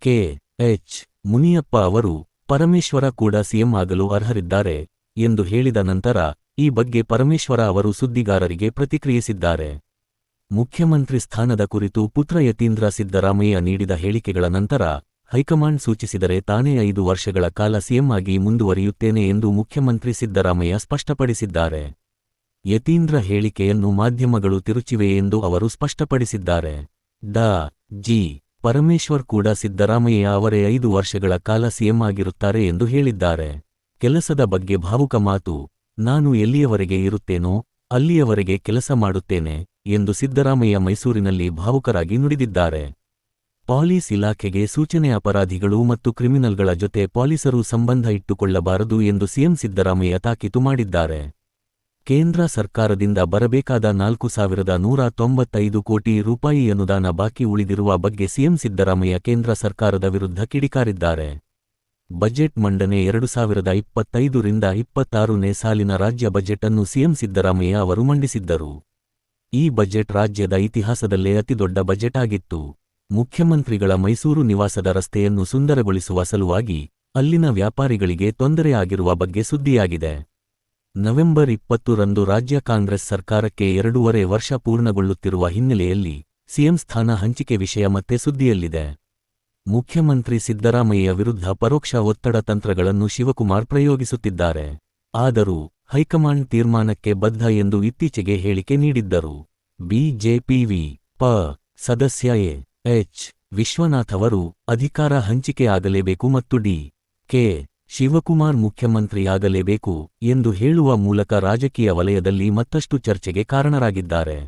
K. H. Muniyappa ಅವರು ಪರಮೇಶ್ವರ ಕೂಡ CM ಆಗಲು ಅರ್ಹರಿದ್ದಾರೆ ಎಂದು ಹೇಳಿದ ನಂತರ ಈ ಬಗ್ಗೆ ಪರಮೇಶ್ವರ ಅವರು ಸುದ್ದಿಗಾರರಿಗೆ ಪ್ರತಿಕ್ರಿಯಿಸಿದ್ದಾರೆ. ಮುಖ್ಯಮಂತ್ರಿ ಸ್ಥಾನದ ಕುರಿತು ಪುತ್ರ ಯತೀಂದ್ರ ಸಿದ್ದರಾಮಯ್ಯ ನೀಡಿದ ಹೇಳಿಕೆಗಳ ನಂತರ ಹೈಕಮಾಂಡ್ ಸೂಚಿಸಿದರೆ ತಾನೇ 5 ವರ್ಷಗಳ ಕಾಲ ಸಿಎಂ ಆಗಿ ಮುಂದುವರಿಯುತ್ತೇನೆ ಎಂದು ಮುಖ್ಯಮಂತ್ರಿ ಸಿದ್ದರಾಮಯ್ಯ ಸ್ಪಷ್ಟಪಡಿಸಿದ್ದಾರೆ. ಯತೀಂದ್ರ ಹೇಳಿಕೆಯನ್ನು ಮಾಧ್ಯಮಗಳು ತಿರುಚಿವೆ ಎಂದು ಅವರು ಸ್ಪಷ್ಟಪಡಿಸಿದ್ದಾರೆ. ಡಾ. ಜಿ. ಪರಮೇಶ್ವರ್ ಕೂಡ ಸಿದ್ದರಾಮಯ್ಯ ಅವರೇ 5 ವರ್ಷಗಳ ಕಾಲ ಸಿಎಂ ಆಗಿರುತ್ತಾರೆ ಎಂದು ಹೇಳಿದ್ದಾರೆ. ಕೆಲಸದ ಬಗ್ಗೆ ಭಾವುಕ ಮಾತು. ನಾನು ಎಲ್ಲಿಯವರೆಗೆ ಇರುತ್ತೇನೋ ಅಲ್ಲಿಯವರೆಗೆ ಕೆಲಸ ಮಾಡುತ್ತೇನೆ ಎಂದು ಸಿದ್ದರಾಮಯ್ಯ ಮೈಸೂರಿನಲ್ಲಿ ಭಾವುಕರಾಗಿ ನುಡಿದಿದ್ದಾರೆ. ಪೊಲೀಸ್ ಇಲಾಖೆಗೆ ಸೂಚನೆ. ಅಪರಾಧಿಗಳು ಮತ್ತು ಕ್ರಿಮಿನಲ್ಗಳ ಜೊತೆ ಪೊಲೀಸರು ಸಂಬಂಧ ಇಟ್ಟುಕೊಳ್ಳಬಾರದು ಎಂದು ಸಿಎಂ ಸಿದ್ದರಾಮಯ್ಯ ತಾಕೀತು ಮಾಡಿದ್ದಾರೆ. ಕೇಂದ್ರ ಸರ್ಕಾರದಿಂದ ಬರಬೇಕಾದ 4,195 ಕೋಟಿ ರೂಪಾಯಿ ಅನುದಾನ ಬಾಕಿ ಉಳಿದಿರುವ ಬಗ್ಗೆ ಸಿಎಂ ಸಿದ್ದರಾಮಯ್ಯ ಕೇಂದ್ರ ಸರ್ಕಾರದ ವಿರುದ್ಧ ಕಿಡಿಕಾರಿದ್ದಾರೆ. ಬಜೆಟ್ ಮಂಡನೆ 2025-26ನೇ ಸಾಲಿನ ರಾಜ್ಯ ಬಜೆಟ್ ಅನ್ನು ಸಿಎಂ ಸಿದ್ದರಾಮಯ್ಯ ಅವರು ಮಂಡಿಸಿದ್ದರು. ಈ ಬಜೆಟ್ ರಾಜ್ಯದ ಇತಿಹಾಸದಲ್ಲೇ ಅತಿದೊಡ್ಡ ಬಜೆಟ್ ಆಗಿತ್ತು. ಮುಖ್ಯಮಂತ್ರಿಗಳ ಮೈಸೂರು ನಿವಾಸದ ರಸ್ತೆಯನ್ನು ಸುಂದರಗೊಳಿಸುವ ಸಲುವಾಗಿ ಅಲ್ಲಿನ ವ್ಯಾಪಾರಿಗಳಿಗೆ ತೊಂದರೆ ಆಗಿರುವ ಬಗ್ಗೆ ಸುದ್ದಿಯಾಗಿದೆ. ನವೆಂಬರ್ 20ರಂದು ರಾಜ್ಯ ಕಾಂಗ್ರೆಸ್ ಸರ್ಕಾರಕ್ಕೆ 2.5 ವರ್ಷ ಪೂರ್ಣಗೊಳ್ಳುತ್ತಿರುವ ಹಿನ್ನೆಲೆಯಲ್ಲಿ ಸಿಎಂ ಸ್ಥಾನ ಹಂಚಿಕೆ ವಿಷಯ ಮತ್ತೆ ಸುದ್ದಿಯಲ್ಲಿದೆ. ಮುಖ್ಯಮಂತ್ರಿ ಸಿದ್ದರಾಮಯ್ಯ ವಿರುದ್ಧ ಪರೋಕ್ಷ ಒತ್ತಡ ತಂತ್ರಗಳನ್ನು ಶಿವಕುಮಾರ್ ಪ್ರಯೋಗಿಸುತ್ತಿದ್ದಾರೆ. ಆದರೂ ಹೈಕಮಾಂಡ್ ತೀರ್ಮಾನಕ್ಕೆ ಬದ್ಧ ಎಂದು ಇತ್ತೀಚೆಗೆ ಹೇಳಿಕೆ ನೀಡಿದ್ದರು. ಬಿಜೆಪಿ ವಿ. ಪ. ಸದಸ್ಯ ಎ. ಎಚ್. ವಿಶ್ವನಾಥ್ ಅವರು ಅಧಿಕಾರ ಹಂಚಿಕೆ ಆಗಲೇಬೇಕು ಮತ್ತು ಡಿ. ಕೆ. ಶಿವಕುಮಾರ್ ಮುಖ್ಯಮಂತ್ರಿ ಆಗಲೇಬೇಕು ಎಂದು ಹೇಳುವ ಮೂಲಕ ರಾಜಕೀಯ ವಲಯದಲ್ಲಿ ಮತ್ತಷ್ಟು ಚರ್ಚೆಗೆ ಕಾರಣರಾಗಿದ್ದಾರೆ.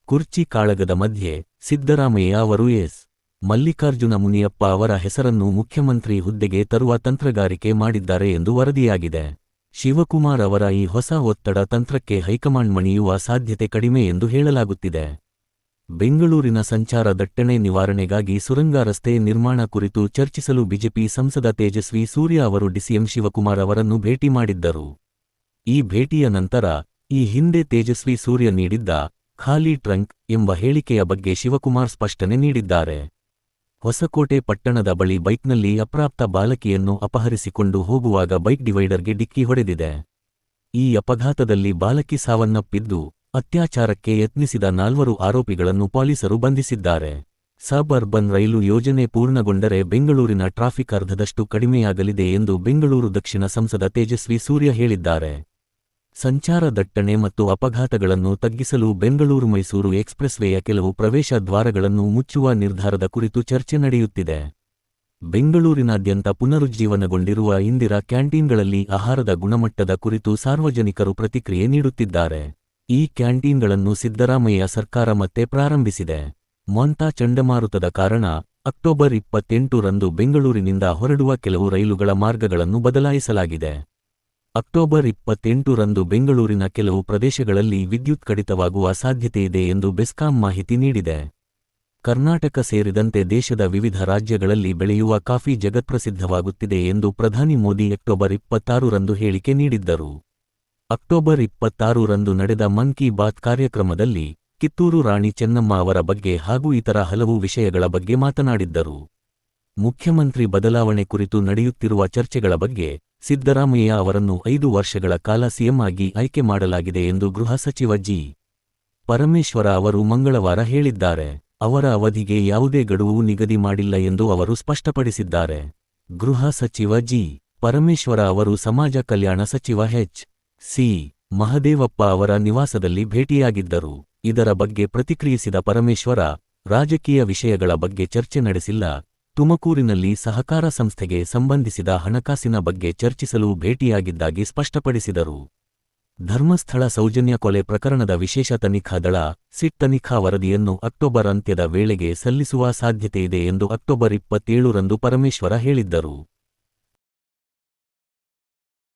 ಕುರ್ಚಿ ಕಾಳಗದ ಮಧ್ಯೆ ಸಿದ್ದರಾಮಯ್ಯ ಅವರು ಎಸ್. ಮಲ್ಲಿಕಾರ್ಜುನ ಮುನಿಯಪ್ಪ ಅವರ ಹೆಸರನ್ನು ಮುಖ್ಯಮಂತ್ರಿ ಹುದ್ದೆಗೆ ತರುವ ತಂತ್ರಗಾರಿಕೆ ಮಾಡಿದ್ದಾರೆ ಎಂದು ವರದಿಯಾಗಿದೆ. ಶಿವಕುಮಾರ್ ಅವರ ಈ ಹೊಸ ಒತ್ತಡ ತಂತ್ರಕ್ಕೆ ಹೈಕಮಾಂಡ್ ಮಣಿಯುವ ಸಾಧ್ಯತೆ ಕಡಿಮೆ ಎಂದು ಹೇಳಲಾಗುತ್ತಿದೆ. ಬೆಂಗಳೂರಿನ ಸಂಚಾರ ದಟ್ಟಣೆ ನಿವಾರಣೆಗಾಗಿ ಸುರಂಗ ರಸ್ತೆ ನಿರ್ಮಾಣ ಕುರಿತು ಚರ್ಚಿಸಲು ಬಿಜೆಪಿ ಸಂಸದ ತೇಜಸ್ವಿ ಸೂರ್ಯ ಅವರು ಡಿಸಿಎಂ ಶಿವಕುಮಾರ್ ಅವರನ್ನು ಭೇಟಿ ಮಾಡಿದ್ದರು. ಈ ಭೇಟಿಯ ನಂತರ ಈ ಹಿಂದೆ ತೇಜಸ್ವಿ ಸೂರ್ಯ ನೀಡಿದ್ದ ಖಾಲಿ ಟ್ರಂಕ್ ಎಂಬ ಹೇಳಿಕೆಯ ಬಗ್ಗೆ ಶಿವಕುಮಾರ್ ಸ್ಪಷ್ಟನೆ ನೀಡಿದ್ದಾರೆ. ಹೊಸಕೋಟೆ ಪಟ್ಟಣದ ಬಳಿ ಬೈಕ್ನಲ್ಲಿ ಅಪ್ರಾಪ್ತ ಬಾಲಕಿಯನ್ನು ಅಪಹರಿಸಿಕೊಂಡು ಹೋಗುವಾಗ ಬೈಕ್ ಡಿವೈಡರ್ಗೆ ಡಿಕ್ಕಿ ಹೊಡೆದಿದೆ. ಈ ಅಪಘಾತದಲ್ಲಿ ಬಾಲಕಿ ಸಾವನ್ನಪ್ಪಿದ್ದು, ಅತ್ಯಾಚಾರಕ್ಕೆ ಯತ್ನಿಸಿದ 4 ಆರೋಪಿಗಳನ್ನು ಪೊಲೀಸರು ಬಂಧಿಸಿದ್ದಾರೆ. ಸಬ್ ಅರ್ಬನ್ ರೈಲು ಯೋಜನೆ ಪೂರ್ಣಗೊಂಡರೆ ಬೆಂಗಳೂರಿನ ಟ್ರಾಫಿಕ್ ಅರ್ಧದಷ್ಟು ಕಡಿಮೆಯಾಗಲಿದೆ ಎಂದು ಬೆಂಗಳೂರು ದಕ್ಷಿಣ ಸಂಸದ ತೇಜಸ್ವಿ ಸೂರ್ಯ ಹೇಳಿದ್ದಾರೆ. ಸಂಚಾರ ದಟ್ಟಣೆ ಮತ್ತು ಅಪಘಾತಗಳನ್ನು ತಗ್ಗಿಸಲು ಬೆಂಗಳೂರು-ಮೈಸೂರು ಎಕ್ಸ್‌ಪ್ರೆಸ್ವೇಯ ಕೆಲವು ಪ್ರವೇಶ ದ್ವಾರಗಳನ್ನು ಮುಚ್ಚುವ ನಿರ್ಧಾರದ ಕುರಿತು ಚರ್ಚೆ ನಡೆಯುತ್ತಿದೆ. ಬೆಂಗಳೂರಿನಾದ್ಯಂತ ಪುನರುಜ್ಜೀವನಗೊಂಡಿರುವ ಇಂದಿರಾ ಕ್ಯಾಂಟೀನ್ಗಳಲ್ಲಿ ಆಹಾರದ ಗುಣಮಟ್ಟದ ಕುರಿತು ಸಾರ್ವಜನಿಕರು ಪ್ರತಿಕ್ರಿಯೆ ನೀಡುತ್ತಿದ್ದಾರೆ. ಈ ಕ್ಯಾಂಟೀನ್ಗಳನ್ನು ಸಿದ್ದರಾಮಯ್ಯ ಸರ್ಕಾರ ಮತ್ತೆ ಪ್ರಾರಂಭಿಸಿದೆ. ಮೊಂತಾ ಚಂಡಮಾರುತದ ಕಾರಣ ಅಕ್ಟೋಬರ್ 28ರಂದು ಬೆಂಗಳೂರಿನಿಂದ ಹೊರಡುವ ಕೆಲವು ರೈಲುಗಳ ಮಾರ್ಗಗಳನ್ನು ಬದಲಾಯಿಸಲಾಗಿದೆ. ಅಕ್ಟೋಬರ್ 28ರಂದು ಬೆಂಗಳೂರಿನ ಕೆಲವು ಪ್ರದೇಶಗಳಲ್ಲಿ ವಿದ್ಯುತ್ ಕಡಿತವಾಗುವ ಸಾಧ್ಯತೆಯಿದೆ ಎಂದು ಬೆಸ್ಕಾಂ ಮಾಹಿತಿ ನೀಡಿದೆ. ಕರ್ನಾಟಕ ಸೇರಿದಂತೆ ದೇಶದ ವಿವಿಧ ರಾಜ್ಯಗಳಲ್ಲಿ ಬೆಳೆಯುವ ಕಾಫಿ ಜಗತ್ಪ್ರಸಿದ್ಧವಾಗುತ್ತಿದೆ ಎಂದು ಪ್ರಧಾನಿ ಮೋದಿ ಅಕ್ಟೋಬರ್ 26ರಂದು ಹೇಳಿಕೆ ನೀಡಿದ್ದರು. ಅಕ್ಟೋಬರ್ 26ರಂದು ನಡೆದ ಮನ್ ಕಿ ಬಾತ್ ಕಾರ್ಯಕ್ರಮದಲ್ಲಿ ಕಿತ್ತೂರು ರಾಣಿ ಚೆನ್ನಮ್ಮ ಅವರ ಬಗ್ಗೆ ಹಾಗೂ ಇತರ ಹಲವು ವಿಷಯಗಳ ಬಗ್ಗೆ ಮಾತನಾಡಿದ್ದರು. ಮುಖ್ಯಮಂತ್ರಿ ಬದಲಾವಣೆ ಕುರಿತು ನಡೆಯುತ್ತಿರುವ ಚರ್ಚೆಗಳ ಬಗ್ಗೆ ಸಿದ್ದರಾಮಯ್ಯ ಅವರನ್ನು 5 ವರ್ಷಗಳ ಕಾಲ ಸಿಎಂ ಆಗಿ ಆಯ್ಕೆ ಮಾಡಲಾಗಿದೆ ಎಂದು ಗೃಹ ಸಚಿವ ಜಿ. ಪರಮೇಶ್ವರ ಅವರು ಮಂಗಳವಾರ ಹೇಳಿದ್ದಾರೆ. ಅವರ ಅವಧಿಗೆ ಯಾವುದೇ ಗಡುವು ನಿಗದಿ ಮಾಡಿಲ್ಲ ಎಂದು ಅವರು ಸ್ಪಷ್ಟಪಡಿಸಿದ್ದಾರೆ. ಗೃಹ ಸಚಿವ ಜಿ. ಪರಮೇಶ್ವರ ಅವರು ಸಮಾಜ ಕಲ್ಯಾಣ ಸಚಿವ ಎಚ್. ಸಿ. ಮಹದೇವಪ್ಪ ಅವರ ನಿವಾಸದಲ್ಲಿ ಭೇಟಿಯಾಗಿದ್ದರು. ಇದರ ಬಗ್ಗೆ ಪ್ರತಿಕ್ರಿಯಿಸಿದ ಪರಮೇಶ್ವರ, ರಾಜಕೀಯ ವಿಷಯಗಳ ಬಗ್ಗೆ ಚರ್ಚೆ ನಡೆಸಿಲ್ಲ, ತುಮಕೂರಿನಲ್ಲಿ ಸಹಕಾರ ಸಂಸ್ಥೆಗೆ ಸಂಬಂಧಿಸಿದ ಹಣಕಾಸಿನ ಬಗ್ಗೆ ಚರ್ಚಿಸಲು ಭೇಟಿಯಾಗಿದ್ದಾಗಿ ಸ್ಪಷ್ಟಪಡಿಸಿದರು. ಧರ್ಮಸ್ಥಳ ಸೌಜನ್ಯ ಕೊಲೆ ಪ್ರಕರಣದ ವಿಶೇಷ ತನಿಖಾ ದಳ ಸಿಟ್ ತನಿಖಾ ವರದಿಯನ್ನು ಅಕ್ಟೋಬರ್ ಅಂತ್ಯದ ವೇಳೆಗೆ ಸಲ್ಲಿಸುವ ಸಾಧ್ಯತೆಯಿದೆ ಎಂದು ಅಕ್ಟೋಬರ್ 27ರಂದು ಪರಮೇಶ್ವರ ಹೇಳಿದ್ದರು.